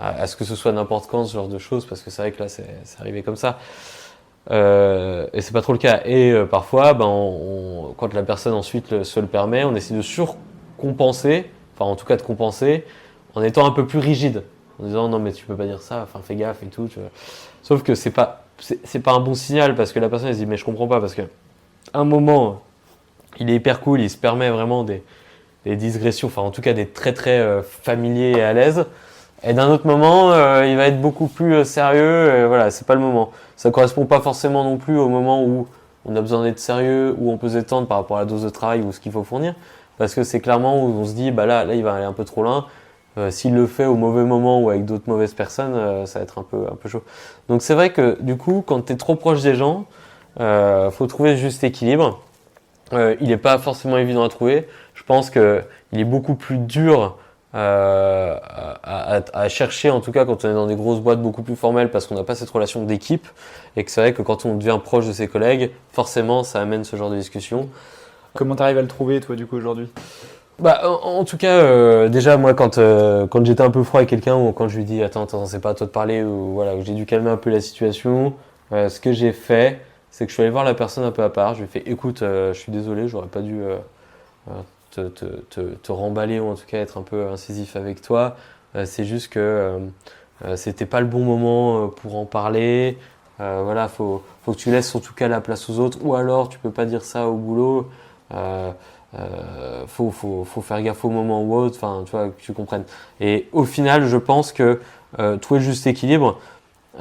à ce que ce soit n'importe quand ce genre de choses, parce que c'est vrai que là, c'est arrivé comme ça. Et c'est pas trop le cas. Et parfois, ben, quand la personne ensuite se le permet, on essaie de surcompenser, enfin en tout cas de compenser, en étant un peu plus rigide, en disant non mais tu peux pas dire ça, enfin fais gaffe et tout. Sauf que c'est pas un bon signal parce que la personne elle se dit mais je comprends pas parce que un moment il est hyper cool, il se permet vraiment des digressions, enfin en tout cas des très très familiers et à l'aise. Et d'un autre moment, il va être beaucoup plus sérieux. Et voilà, c'est pas le moment. Ça correspond pas forcément non plus au moment où on a besoin d'être sérieux, où on peut se détendre par rapport à la dose de travail ou ce qu'il faut fournir. Parce que c'est clairement où on se dit, bah là, il va aller un peu trop loin. S'il le fait au mauvais moment ou avec d'autres mauvaises personnes, ça va être un peu chaud. Donc c'est vrai que du coup, quand tu es trop proche des gens, faut trouver le juste équilibre. Il n'est pas forcément évident à trouver. Je pense qu'il est beaucoup plus dur à chercher, en tout cas quand on est dans des grosses boîtes beaucoup plus formelles parce qu'on n'a pas cette relation d'équipe et que c'est vrai que quand on devient proche de ses collègues, forcément ça amène ce genre de discussion. Comment tu arrives à le trouver toi du coup aujourd'hui? Bah, en tout cas, déjà moi quand j'étais un peu froid avec quelqu'un ou quand je lui dis attends c'est pas à toi de parler ou voilà, où j'ai dû calmer un peu la situation, ce que j'ai fait c'est que je suis allé voir la personne un peu à part, je lui ai fait écoute, je suis désolé, j'aurais pas dû te remballer ou en tout cas être un peu incisif avec toi. C'est juste que c'était pas le bon moment pour en parler. Voilà, faut que tu laisses en tout cas la place aux autres ou alors tu peux pas dire ça au boulot. Faut faire gaffe au moment ou autre, enfin tu vois, que tu comprennes. Et au final, je pense que trouver le juste équilibre,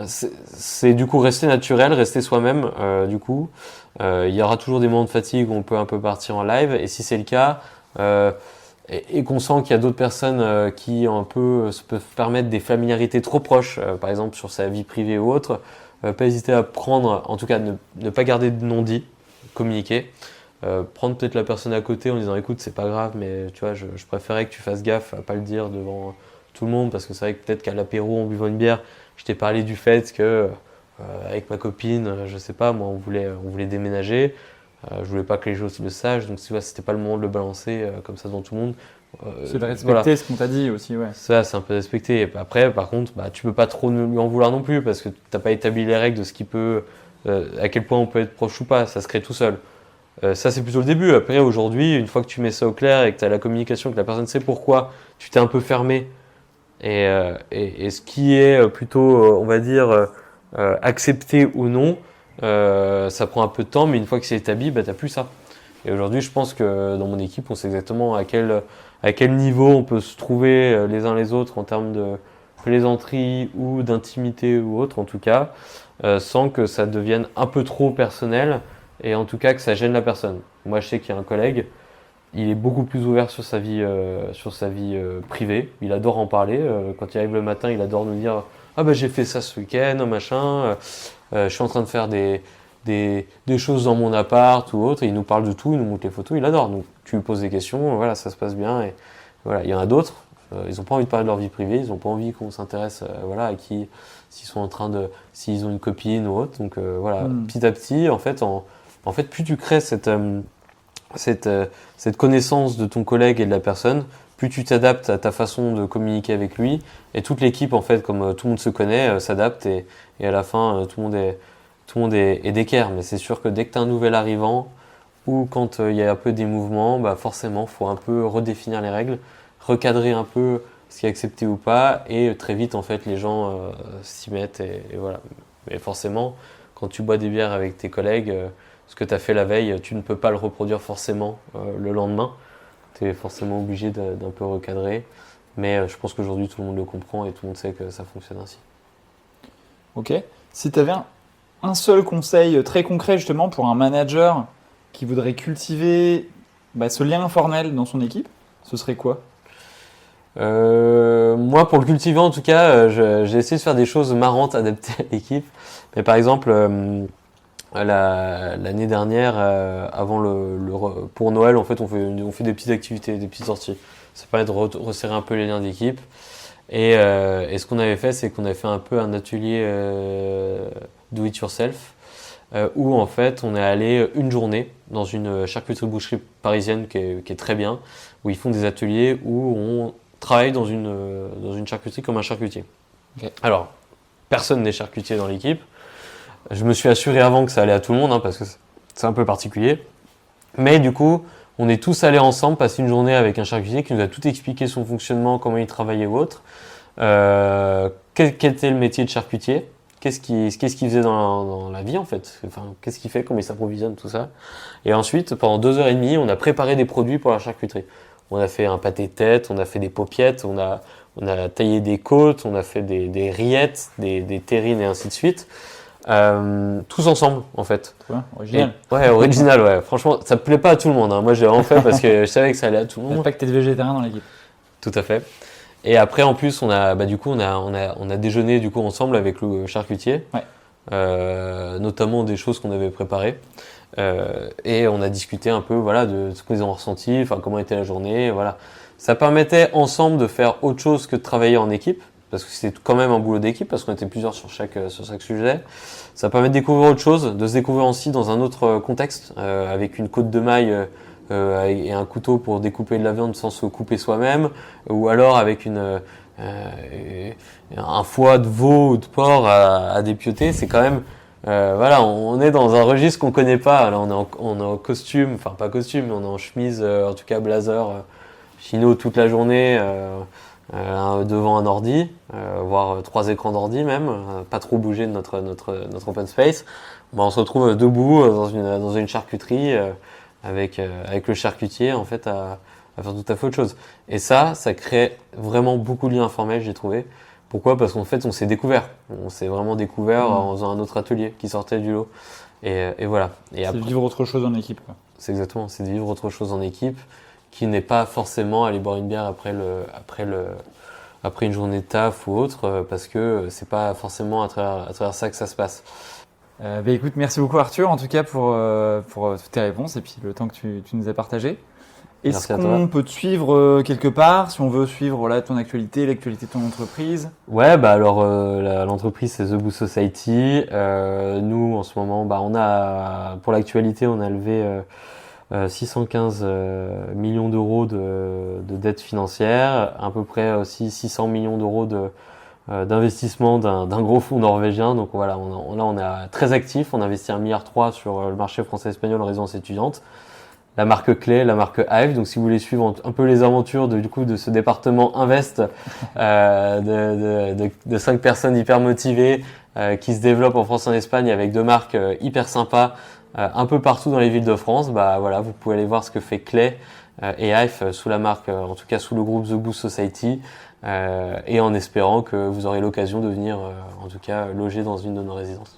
c'est du coup rester naturel, rester soi-même. Du coup, il y aura toujours des moments de fatigue où on peut un peu partir en live. Et si c'est le cas, et qu'on sent qu'il y a d'autres personnes qui un peu se peuvent permettre des familiarités trop proches, par exemple sur sa vie privée ou autre, pas hésiter à prendre, en tout cas ne pas garder de non-dit, communiquer. Prendre peut-être la personne à côté en disant écoute c'est pas grave mais tu vois je préférais que tu fasses gaffe à pas le dire devant tout le monde parce que c'est vrai que peut-être qu'à l'apéro en buvant une bière je t'ai parlé du fait que avec ma copine je sais pas moi on voulait déménager, je voulais pas que les gens le sachent donc tu vois c'était pas le moment de le balancer comme ça devant tout le monde. C'est de respecter voilà. ce qu'on t'a dit aussi, ouais. Ça c'est un peu respecté. Et après par contre bah, tu peux pas trop lui en vouloir non plus parce que t'as pas établi les règles de ce qui peut à quel point on peut être proche ou pas, ça se crée tout seul. Ça c'est plutôt le début. Après aujourd'hui, une fois que tu mets ça au clair et que tu as la communication, que la personne sait pourquoi tu t'es un peu fermé et ce qui est plutôt, on va dire, accepté ou non, ça prend un peu de temps, mais une fois que c'est établi, bah, tu n'as plus ça. Et aujourd'hui, je pense que dans mon équipe, on sait exactement à quel niveau on peut se trouver les uns les autres en termes de plaisanterie ou d'intimité ou autre, en tout cas, sans que ça devienne un peu trop personnel. Et en tout cas que ça gêne la personne. Moi je sais qu'il y a un collègue, il est beaucoup plus ouvert sur sa vie privée, il adore en parler, quand il arrive le matin il adore nous dire ah bah j'ai fait ça ce week-end, machin, je suis en train de faire des choses dans mon appart ou autre, et il nous parle de tout, il nous montre les photos, il adore, donc tu lui poses des questions, voilà ça se passe bien, et voilà, il y en a d'autres, ils n'ont pas envie de parler de leur vie privée, ils n'ont pas envie qu'on s'intéresse voilà, à qui, s'ils ont une copine ou autre, donc voilà, petit à petit en fait, plus tu crées cette connaissance de ton collègue et de la personne, plus tu t'adaptes à ta façon de communiquer avec lui. Et toute l'équipe, en fait, comme tout le monde se connaît, s'adapte. Et à la fin, tout le monde est d'équerre. Mais c'est sûr que dès que tu as un nouvel arrivant, ou quand il y a un peu des mouvements, bah forcément, il faut un peu redéfinir les règles, recadrer un peu ce qui est accepté ou pas. Et très vite, en fait, les gens s'y mettent. Et voilà. Mais forcément, quand tu bois des bières avec tes collègues, ce que tu as fait la veille, tu ne peux pas le reproduire forcément le lendemain. Tu es forcément obligé d'un peu recadrer. Mais je pense qu'aujourd'hui, tout le monde le comprend et tout le monde sait que ça fonctionne ainsi. Ok. Si tu avais un seul conseil très concret justement pour un manager qui voudrait cultiver ce lien informel dans son équipe, ce serait quoi? Moi, pour le cultiver, en tout cas, j'ai essayé de faire des choses marrantes adaptées à l'équipe. Mais par exemple, l'année dernière, pour Noël, en fait, on fait des petites activités, des petites sorties. Ça permet de resserrer un peu les liens d'équipe. Et ce qu'on avait fait, c'est qu'on avait fait un peu un atelier do it yourself, où en fait, on est allé une journée dans une charcuterie-boucherie parisienne qui est très bien, où ils font des ateliers où on travaille dans une charcuterie comme un charcutier. Okay. Alors, personne n'est charcutier dans l'équipe. Je me suis assuré avant que ça allait à tout le monde, parce que c'est un peu particulier. Mais du coup, on est tous allés ensemble passer une journée avec un charcutier qui nous a tout expliqué son fonctionnement, comment il travaillait ou autre. Quel était le métier de charcutier, qu'est-ce qu'il faisait dans la vie en fait, enfin, qu'est-ce qu'il fait, comment il s'approvisionne, tout ça. Et ensuite, pendant 2h30, on a préparé des produits pour la charcuterie. On a fait un pâté de tête, on a fait des paupiètes, on a taillé des côtes, on a fait des rillettes, des terrines et ainsi de suite. Tous ensemble en fait. Ouais, original. Ouais, original, ouais. Franchement, ça plaît pas à tout le monde. Moi, j'ai vraiment fait parce que je savais que ça allait à tout le monde. Pas que t'es végétarien dans l'équipe. Tout à fait. Et après, en plus, on a déjeuné du coup ensemble avec le charcutier, notamment des choses qu'on avait préparées. Et on a discuté un peu, de ce qu'ils ont ressenti, enfin comment était la journée, voilà. Ça permettait ensemble de faire autre chose que de travailler en équipe, parce que c'était quand même un boulot d'équipe, parce qu'on était plusieurs sur chaque sujet. Ça permet de découvrir autre chose, de se découvrir aussi dans un autre contexte, avec une côte de maille et un couteau pour découper de la viande sans se couper soi-même, ou alors avec un foie de veau ou de porc à dépioter. C'est quand même on est dans un registre qu'on connaît pas. Là, on est en costume, enfin pas costume, mais on est en chemise, en tout cas blazer, chino toute la journée, devant un ordi, voire 3 écrans d'ordi même, pas trop bouger de notre open space. On se retrouve debout dans une charcuterie avec le charcutier en fait à faire tout à fait autre chose. Et ça crée vraiment beaucoup de liens informels, j'ai trouvé. Pourquoi ? Parce qu'en fait, on s'est découvert. On s'est vraiment découvert en faisant un autre atelier qui sortait du lot. Et voilà. Et c'est vivre autre chose en équipe, quoi. C'est exactement, c'est de vivre autre chose en équipe, qui n'est pas forcément aller boire une bière après une journée de taf ou autre, parce que c'est pas forcément à travers ça que ça se passe. Écoute, merci beaucoup Arthur, en tout cas pour toutes tes réponses et puis le temps que tu nous as partagé. Est-ce qu'on peut te suivre quelque part, si on veut suivre ton actualité, l'actualité de ton entreprise? Ouais, alors l'entreprise c'est The Boost Society. Nous en ce moment, pour l'actualité, on a levé 615 millions d'euros de dettes financières, à peu près aussi 600 millions d'euros d'investissement d'un gros fonds norvégien. Donc voilà, on est très actif. On investit 1,3 milliard sur le marché français-espagnol en résidence étudiante. La marque clé, la marque Hive. Donc si vous voulez suivre un peu les aventures de ce département Invest de 5 personnes hyper motivées qui se développent en France et en Espagne avec 2 marques hyper sympas un peu partout dans les villes de France, vous pouvez aller voir ce que fait Clay et Hive sous la marque, en tout cas sous le groupe The Boost Society, et en espérant que vous aurez l'occasion de venir en tout cas loger dans une de nos résidences.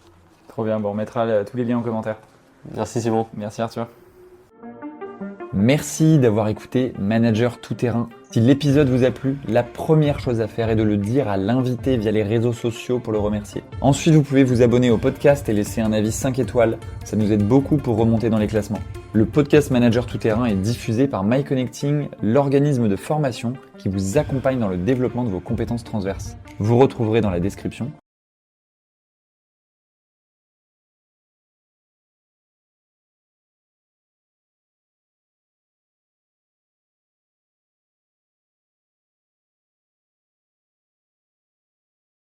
Trop bien, on mettra tous les liens en commentaire. Merci Simon. Merci Arthur. Merci d'avoir écouté Manager Tout Terrain. Si l'épisode vous a plu, la première chose à faire est de le dire à l'invité via les réseaux sociaux pour le remercier. Ensuite, vous pouvez vous abonner au podcast et laisser un avis 5 étoiles. Ça nous aide beaucoup pour remonter dans les classements. Le podcast Manager Tout Terrain est diffusé par MyConnecting, l'organisme de formation qui vous accompagne dans le développement de vos compétences transverses. Vous retrouverez dans la description